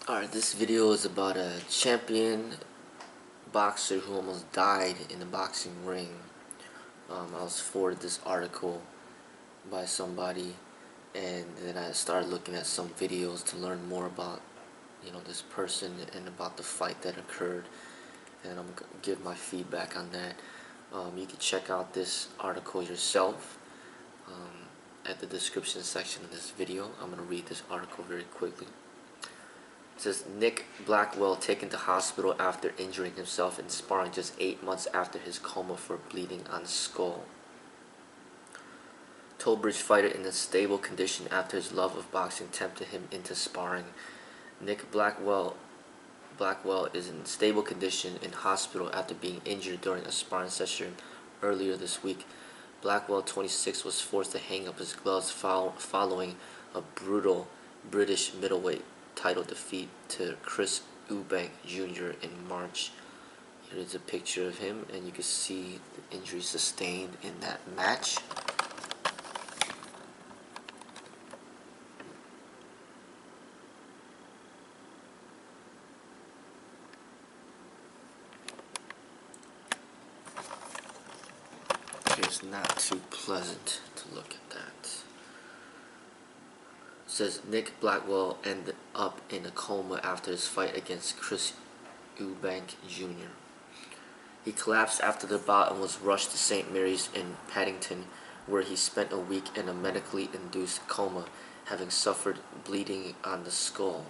Alright, this video is about a champion boxer who almost died in the boxing ring. I was forwarded this article by somebody, and then I started looking at some videos to learn more about, this person and about the fight that occurred, and I'm gonna give my feedback on that. You can check out this article yourself at the description section of this video. I'm gonna read this article very quickly. It says Nick Blackwell taken to hospital after injuring himself in sparring just 8 months after his coma for bleeding on skull. Tollbridge fighter in a stable condition after his love of boxing tempted him into sparring. Nick Blackwell is in stable condition in hospital after being injured during a sparring session earlier this week. Blackwell, 26, was forced to hang up his gloves following a brutal British middleweight title defeat to Chris Eubank Jr. in March. Here is a picture of him, and you can see the injury sustained in that match. It's not too pleasant to look at that. It says Nick Blackwell ended up in a coma after his fight against Chris Eubank Jr. He collapsed after the bout and was rushed to St. Mary's in Paddington, where he spent a week in a medically-induced coma, having suffered bleeding on the skull.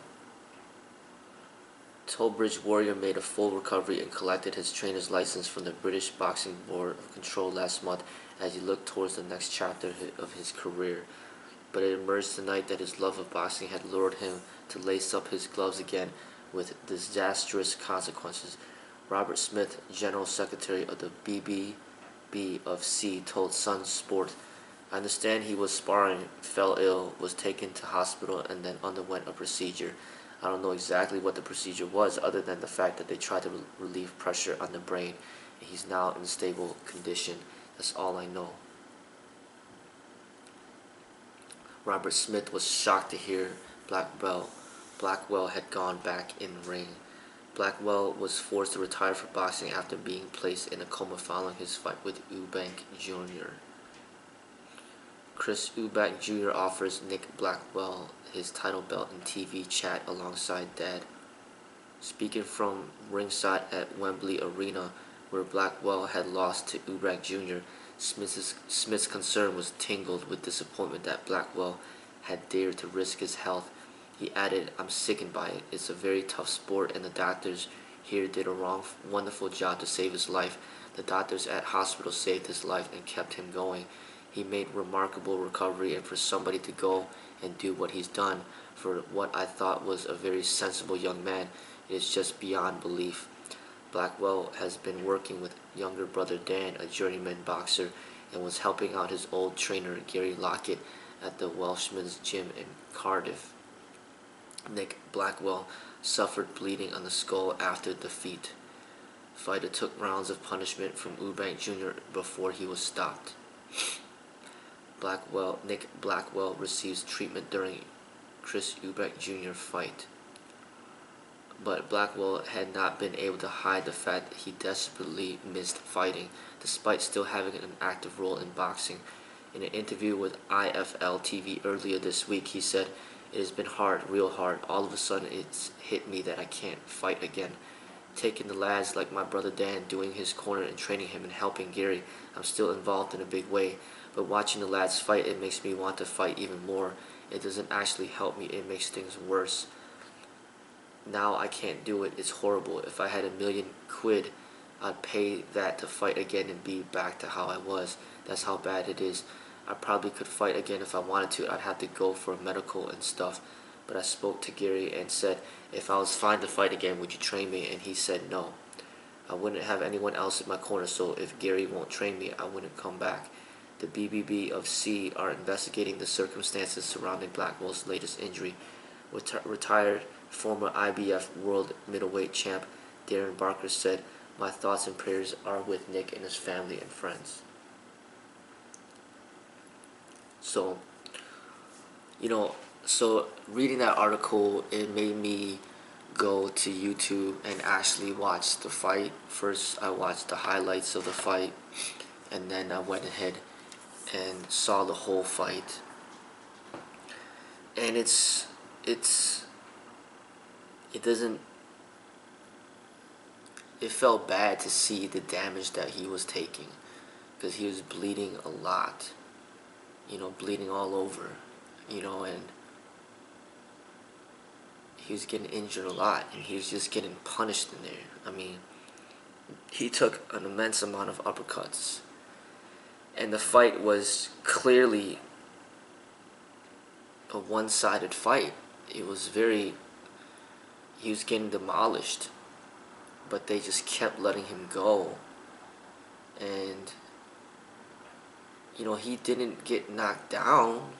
Tollbridge Warrior made a full recovery and collected his trainer's license from the British Boxing Board of Control last month as he looked towards the next chapter of his career. But it emerged tonight that his love of boxing had lured him to lace up his gloves again, with disastrous consequences. Robert Smith, General Secretary of the BBB of C, told Sun Sport, "I understand he was sparring, fell ill, was taken to hospital, and then underwent a procedure. I don't know exactly what the procedure was, other than the fact that they tried to relieve pressure on the brain, and he's now in stable condition. That's all I know." Robert Smith was shocked to hear Blackwell had gone back in the ring. Blackwell was forced to retire from boxing after being placed in a coma following his fight with Eubank Jr. Chris Eubank Jr. offers Nick Blackwell his title belt in TV chat alongside Dad. Speaking from ringside at Wembley Arena, where Blackwell had lost to Eubank Jr., Smith's concern was tingled with disappointment that Blackwell had dared to risk his health. He added, "I'm sickened by it. It's a very tough sport, and the doctors here did a wonderful job to save his life. The doctors at hospital saved his life and kept him going. He made remarkable recovery, and for somebody to go and do what he's done for what I thought was a very sensible young man, it is just beyond belief." Blackwell has been working with younger brother Dan, a journeyman boxer, and was helping out his old trainer Gary Lockett at the Welshman's gym in Cardiff. Nick Blackwell suffered bleeding on the skull after defeat. Fighter took rounds of punishment from Eubank Jr. before he was stopped. Nick Blackwell receives treatment during Chris Eubank Jr. fight. But Blackwell had not been able to hide the fact that he desperately missed fighting, despite still having an active role in boxing. In an interview with IFL TV earlier this week, he said, "It has been hard, real hard. All of a sudden it's hit me that I can't fight again. Taking the lads like my brother Dan, doing his corner and training him and helping Gary, I'm still involved in a big way. But watching the lads fight, it makes me want to fight even more. It doesn't actually help me, it makes things worse. Now I can't do it. It's horrible. If I had £1,000,000, I'd pay that to fight again and be back to how I was. That's how bad it is. I probably could fight again if I wanted to. I'd have to go for medical and stuff. But I spoke to Gary and said, if I was fine to fight again, would you train me? And he said no. I wouldn't have anyone else in my corner, so if Gary won't train me, I wouldn't come back." The BBB of C are investigating the circumstances surrounding Blackwell's latest injury. Retired former IBF world middleweight champ Darren Barker said, "My thoughts and prayers are with Nick and his family and friends." So, so reading that article, it made me go to YouTube and actually watch the fight. First, I watched the highlights of the fight, and then I went ahead and saw the whole fight. And it doesn't, it felt bad to see the damage that he was taking, because he was bleeding a lot, bleeding all over, and he was getting injured a lot, and he was just getting punished in there. I mean, he took an immense amount of uppercuts, and the fight was clearly a one-sided fight. It was he was getting demolished, but they just kept letting him go. And he didn't get knocked down.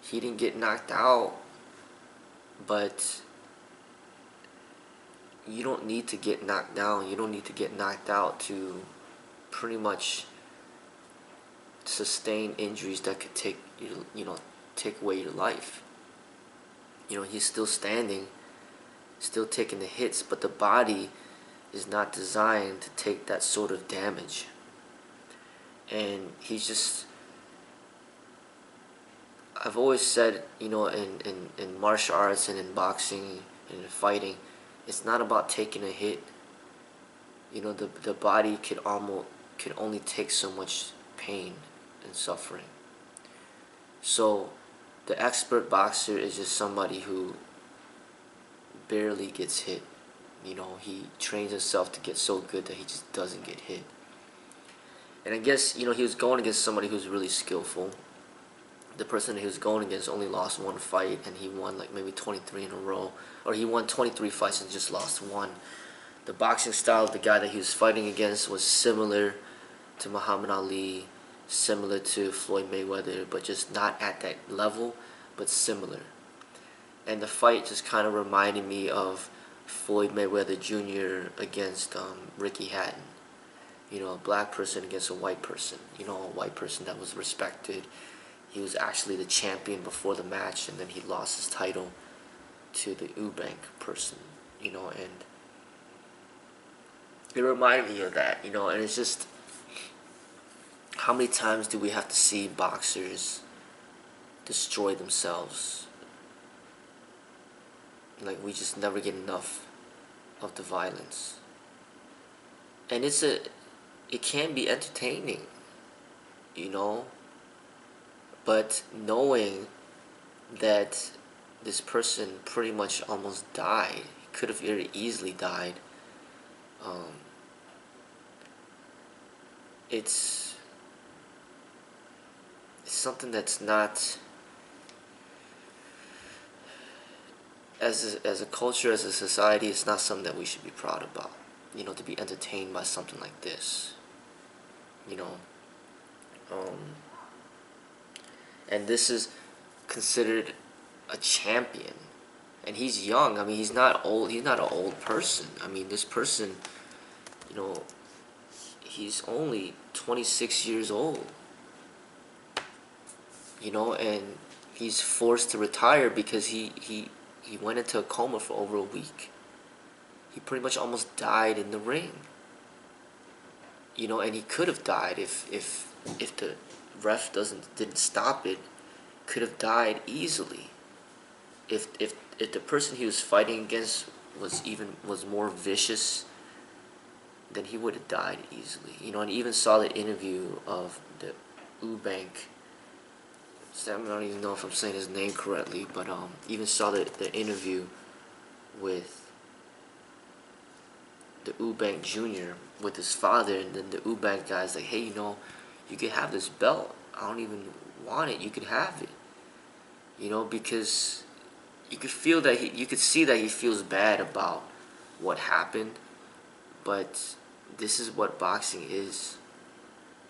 He didn't get knocked out, but you don't need to get knocked down. You don't need to get knocked out to pretty much sustain injuries that could take away your life. He's still standing, still taking the hits, but the body is not designed to take that sort of damage. And he's just, I've always said, in martial arts and in boxing and in fighting, it's not about taking a hit. The body can only take so much pain and suffering. So the expert boxer is just somebody who barely gets hit. He trains himself to get so good that he just doesn't get hit. And I guess, he was going against somebody who's really skillful. The person he was going against only lost one fight, and he won like maybe 23 in a row. Or he won 23 fights and just lost one. The boxing style of the guy that he was fighting against was similar to Muhammad Ali, similar to Floyd Mayweather, but just not at that level, but similar. And the fight just kind of reminded me of Floyd Mayweather Jr. against Ricky Hatton. A black person against a white person. A white person that was respected. He was actually the champion before the match, and then he lost his title to the Eubank person. And it reminded me of that. And it's just, how many times do we have to see boxers destroy themselves? Like, we just never get enough of the violence. And it can be entertaining, but knowing that this person pretty much almost died, could have very easily died, it's something that's not, as a culture, as a society, it's not something that we should be proud about. To be entertained by something like this. And this is considered a champion, and he's young. I mean, he's not old. He's not an old person. I mean, this person, he's only 26 years old. And he's forced to retire because he went into a coma for over a week. He pretty much almost died in the ring. And he could have died if the ref didn't stop it. Could have died easily. If the person he was fighting against was more vicious, then he would have died easily. And he even saw the interview of the Eubank. I don't even know if I'm saying his name correctly, but even saw the interview with the Eubank Jr. with his father, and then the Eubank guy's like, hey, you could have this belt. I don't even want it. You could have it. Because you could feel that you could see that he feels bad about what happened, but this is what boxing is.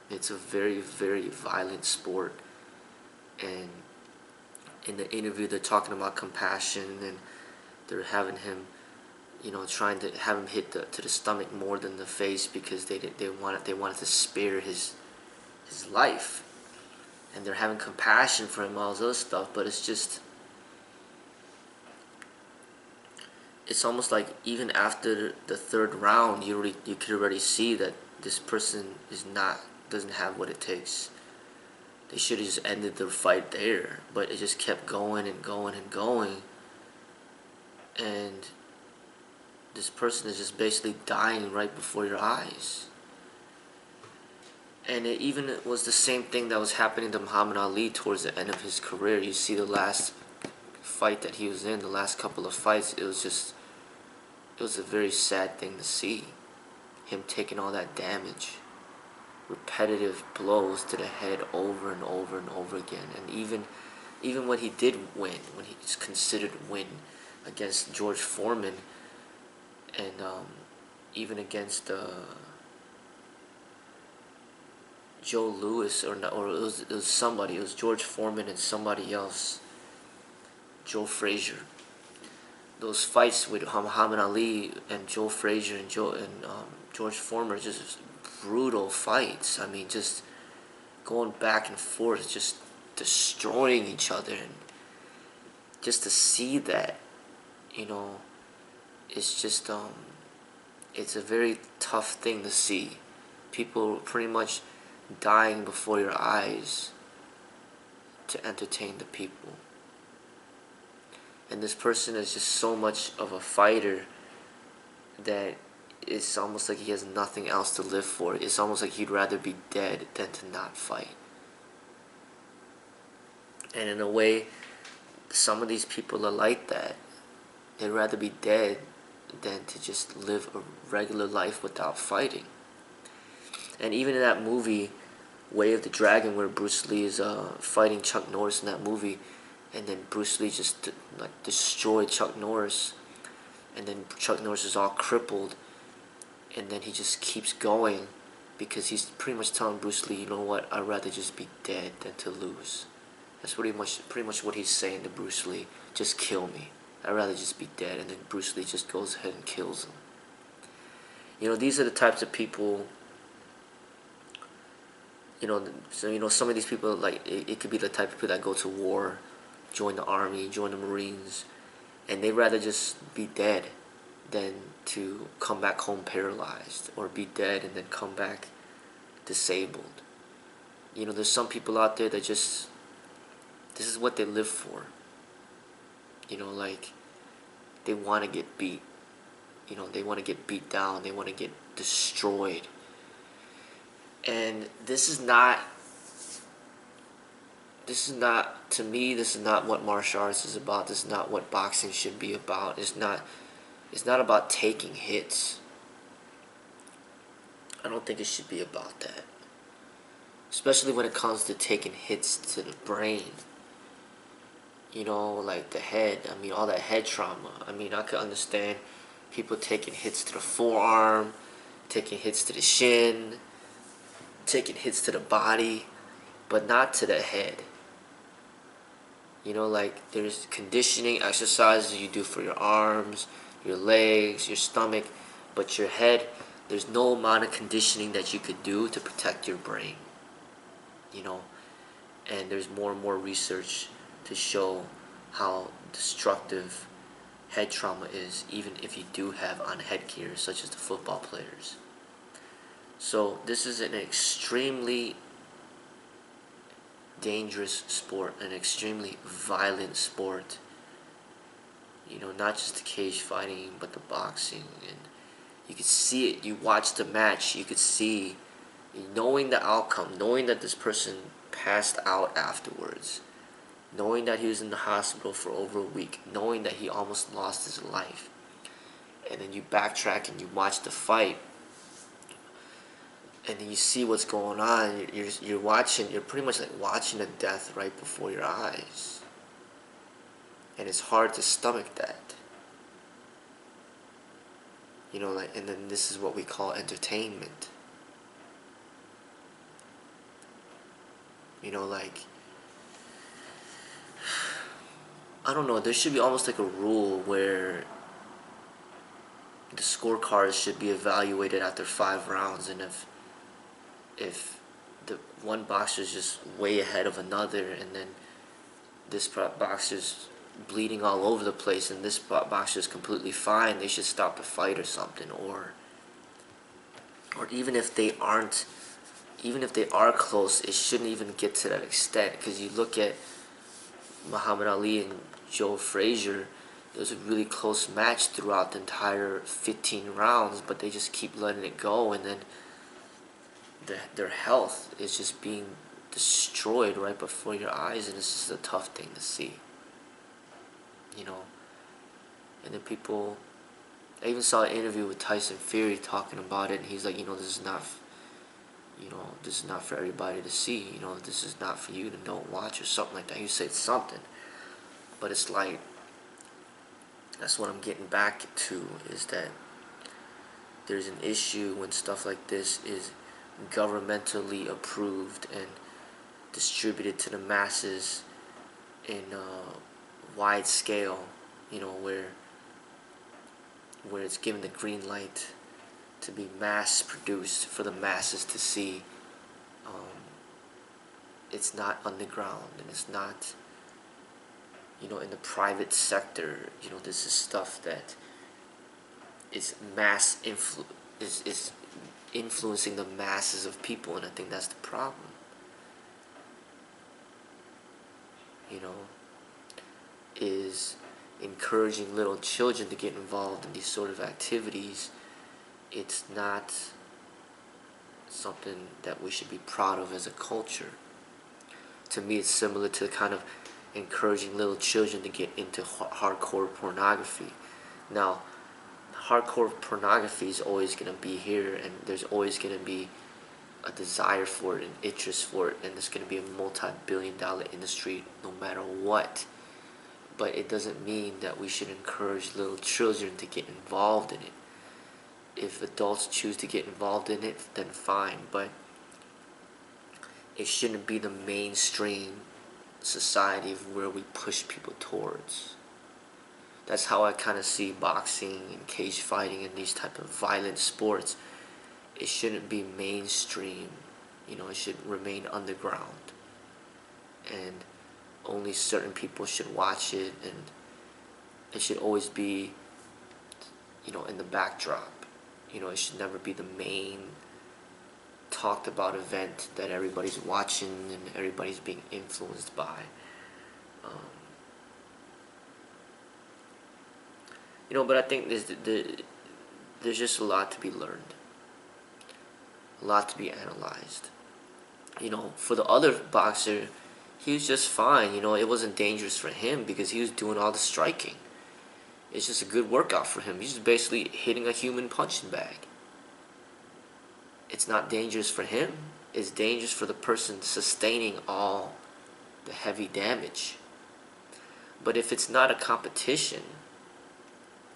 It's a very, very violent sport. And in the interview, they're talking about compassion, and they're having him, trying to have him hit to the stomach more than the face, because they wanted to spare his life, and they're having compassion for him, all this other stuff. But it's almost like even after the third round, you could already see that this person doesn't have what it takes. They should have just ended the fight there, but it just kept going and going and going, and this person is just basically dying right before your eyes. And it even was the same thing that was happening to Muhammad Ali towards the end of his career. You see the last fight that he was in, the last couple of fights, it was a very sad thing to see. Him taking all that damage. Repetitive blows to the head over and over and over again. And even when he did win, when he's considered win against George Foreman, and even against Joe Louis, or it was somebody. It was George Foreman and somebody else, Joe Frazier. Those fights with Muhammad Ali and Joe Frazier and George Foreman are just brutal fights. I mean, just going back and forth, just destroying each other, and just to see that, it's just it's a very tough thing to see. People pretty much dying before your eyes to entertain the people. And this person is just so much of a fighter that it's almost like he has nothing else to live for. It's almost like he'd rather be dead than to not fight. And in a way, some of these people are like that. They'd rather be dead than to just live a regular life without fighting. And even in that movie, Way of the Dragon, where Bruce Lee is fighting Chuck Norris in that movie, and then Bruce Lee just destroyed Chuck Norris, and then Chuck Norris is all crippled, and then he just keeps going because he's pretty much telling Bruce Lee, you know what, I'd rather just be dead than to lose. That's pretty much what he's saying to Bruce Lee. Just kill me. I'd rather just be dead. And then Bruce Lee just goes ahead and kills him. These are the types of people. So some of these people, like, it could be the type of people that go to war, join the army, join the Marines, and they'd rather just be dead than to come back home paralyzed, or be dead and then come back disabled. There's some people out there that just, this is what they live for. Like, they want to get beat. They want to get beat down. They want to get destroyed. And this is not, to me, this is not what martial arts is about. This is not what boxing should be about. It's not about taking hits. I don't think it should be about that. Especially when it comes to taking hits to the brain. Like the head. I mean, all that head trauma. I mean, I could understand people taking hits to the forearm, taking hits to the shin, taking hits to the body, but not to the head. Like, there's conditioning exercises you do for your arms, your legs, your stomach, but your head, there's no amount of conditioning that you could do to protect your brain. And there's more and more research to show how destructive head trauma is, even if you do have on headgear, such as the football players. So this is an extremely dangerous sport, an extremely violent sport. Not just the cage fighting, but the boxing. And you could see it. You watch the match, you could see, knowing the outcome, knowing that this person passed out afterwards, knowing that he was in the hospital for over a week, knowing that he almost lost his life. And then you backtrack and you watch the fight, and then you see what's going on. You're pretty much like watching a death right before your eyes. And it's hard to stomach that. And then this is what we call entertainment. Like, I don't know, there should be almost like a rule where the scorecards should be evaluated after 5 rounds, and if the one boxer is just way ahead of another, and then this boxer's bleeding all over the place and this boxer is completely fine, they should stop the fight or something. Or even if they aren't, even if they are close, it shouldn't even get to that extent. Because you look at Muhammad Ali and Joe Frazier, it was a really close match throughout the entire 15 rounds, but they just keep letting it go, and then their health is just being destroyed right before your eyes, and it's just a tough thing to see, you know. And then people, I even saw an interview with Tyson Fury talking about it, and he's like, this is not, this is not for everybody to see, this is not for you to don't watch or something like that. He said something, but it's like, that's what I'm getting back to, is that there's an issue when stuff like this is governmentally approved and distributed to the masses in a wide scale, where it's given the green light to be mass produced for the masses to see. It's not underground, and it's not, in the private sector. This is stuff that is is influencing the masses of people, and I think that's the problem. Is encouraging little children to get involved in these sort of activities. It's not something that we should be proud of as a culture. To me, it's similar to kind of encouraging little children to get into hardcore pornography. Now, hardcore pornography is always going to be here, and there's always going to be a desire for it and interest for it, and it's going to be a multi-billion-dollar industry no matter what. But it doesn't mean that we should encourage little children to get involved in it. If adults choose to get involved in it, then fine, but it shouldn't be the mainstream society of where we push people towards. That's how I kind of see boxing and cage fighting and these type of violent sports. It shouldn't be mainstream. It should remain underground. And only certain people should watch it, and it should always be, in the backdrop. It should never be the main talked about event that everybody's watching and everybody's being influenced by. But I think there's just a lot to be learned, a lot to be analyzed. For the other boxer, he was just fine. It wasn't dangerous for him because he was doing all the striking. It's just a good workout for him. He's just basically hitting a human punching bag. It's not dangerous for him. It's dangerous for the person sustaining all the heavy damage. But if it's not a competition,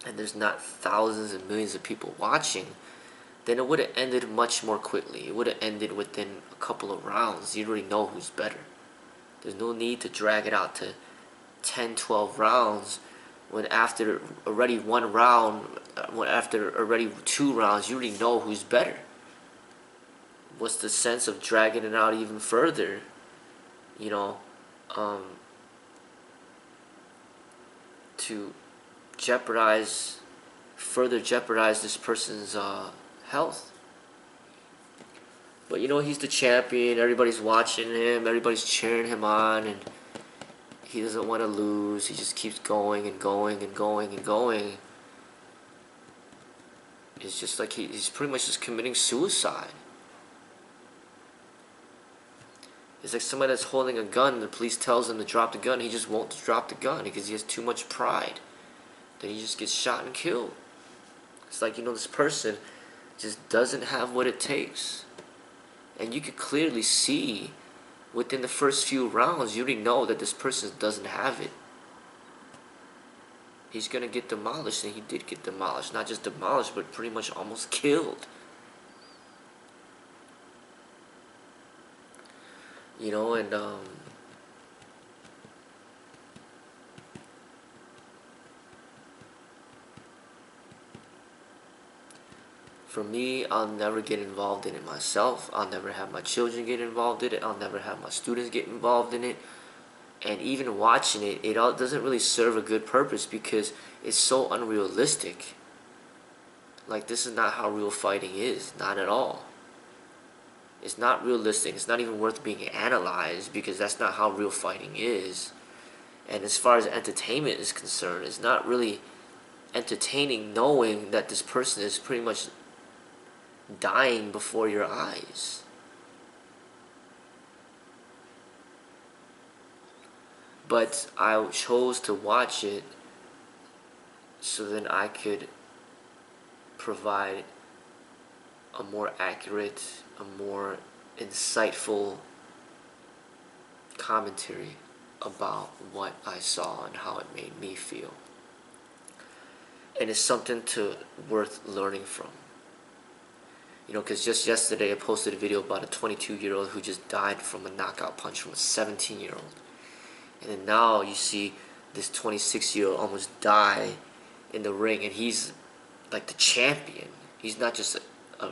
and there's not thousands and millions of people watching, then it would have ended much more quickly. It would have ended within a couple of rounds. You already know who's better. There's no need to drag it out to 10, 12 rounds when after already one round, after already 2 rounds, you already know who's better. What's the sense of dragging it out even further? To further jeopardize this person's health. But he's the champion, everybody's watching him, everybody's cheering him on, and he doesn't want to lose. He just keeps going and going and going and going. It's just like he's pretty much just committing suicide. It's like somebody that's holding a gun, the police tells him to drop the gun, he just won't drop the gun because he has too much pride. Then he just gets shot and killed. It's like, this person just doesn't have what it takes. And you could clearly see within the first few rounds, you already know that this person doesn't have it. He's going to get demolished, and he did get demolished. Not just demolished, but pretty much almost killed. And for me, I'll never get involved in it myself. I'll never have my children get involved in it. I'll never have my students get involved in it. And even watching it, it all doesn't really serve a good purpose because it's so unrealistic. Like, this is not how real fighting is. Not at all. It's not realistic. It's not even worth being analyzed because that's not how real fighting is. And as far as entertainment is concerned, it's not really entertaining knowing that this person is pretty much dying before your eyes. But I chose to watch it so then I could provide a more accurate, a more insightful commentary about what I saw and how it made me feel. And it's something worth learning from. You know, because just yesterday I posted a video about a 22-year-old who just died from a knockout punch from a 17-year-old. And then now you see this 26-year-old almost die in the ring, and he's like the champion. He's not just a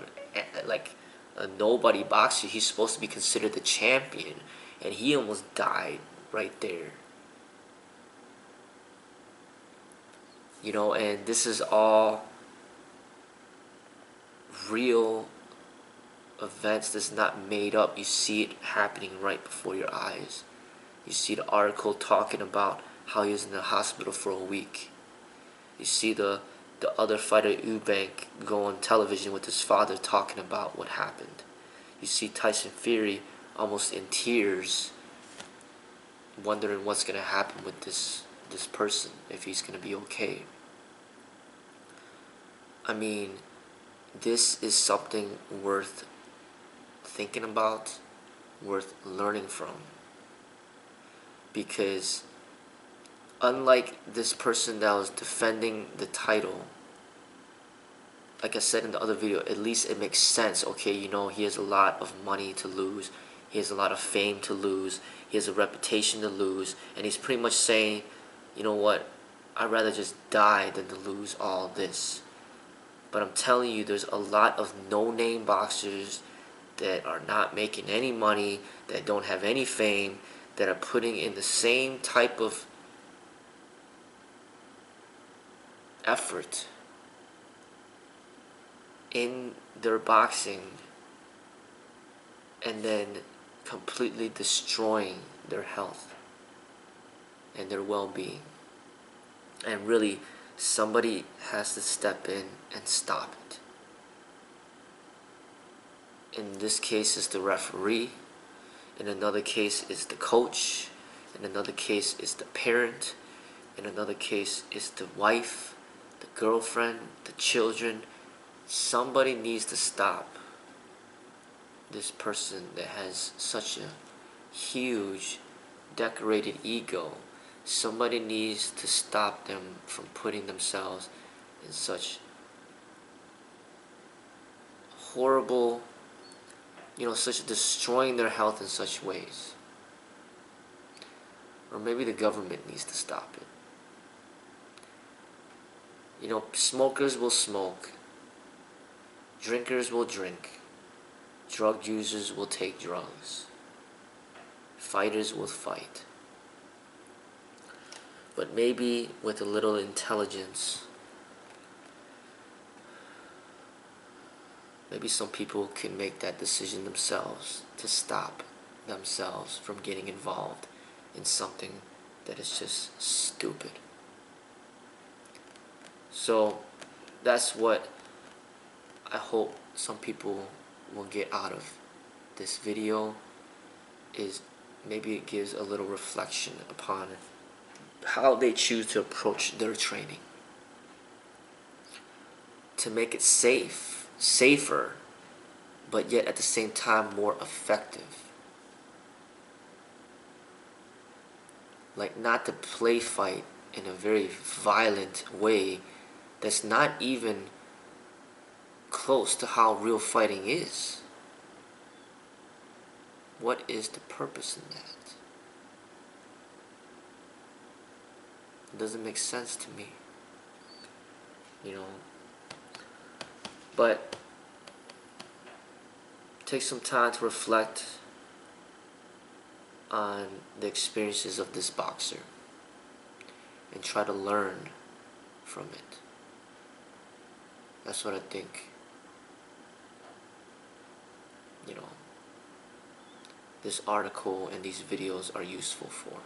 nobody boxer. He's supposed to be considered the champion, and he almost died right there. You know, and this is all real events. This is not made up. You see it happening right before your eyes. You see the article talking about how he was in the hospital for a week. You see the other fighter, Eubank, go on television with his father talking about what happened. You see Tyson Fury almost in tears, wondering what's going to happen with this person, if he's going to be okay. I mean, this is something worth thinking about, worth learning from. Because unlike this person that was defending the title, like I said in the other video, at least it makes sense. Okay, you know, he has a lot of money to lose. He has a lot of fame to lose. He has a reputation to lose. And he's pretty much saying, you know what, I'd rather just die than to lose all this. But I'm telling you, there's a lot of no-name boxers that are not making any money, that don't have any fame, that are putting in the same type of effort in their boxing and then completely destroying their health and their well-being. And really, somebody has to step in and stop it. In this case, it's the referee. In another case, it's the coach. In another case, it's the parent. In another case, it's the wife, the girlfriend, the children. Somebody needs to stop this person that has such a huge, decorated ego. Somebody needs to stop them from putting themselves in such horrible, you know, such destroying their health in such ways. Or maybe the government needs to stop it. You know, smokers will smoke. Drinkers will drink. Drug users will take drugs. Fighters will fight. But maybe with a little intelligence, maybe some people can make that decision themselves to stop themselves from getting involved in something that is just stupid. So that's what I hope some people will get out of this video, is maybe it gives a little reflection upon how they choose to approach their training to make it safer, but yet at the same time more effective. Like, not to play fight in a very violent way that's not even close to how real fighting is. What is the purpose in that? It doesn't make sense to me, you know. But take some time to reflect on the experiences of this boxer and try to learn from it. That's what I think, you know, this article and these videos are useful for.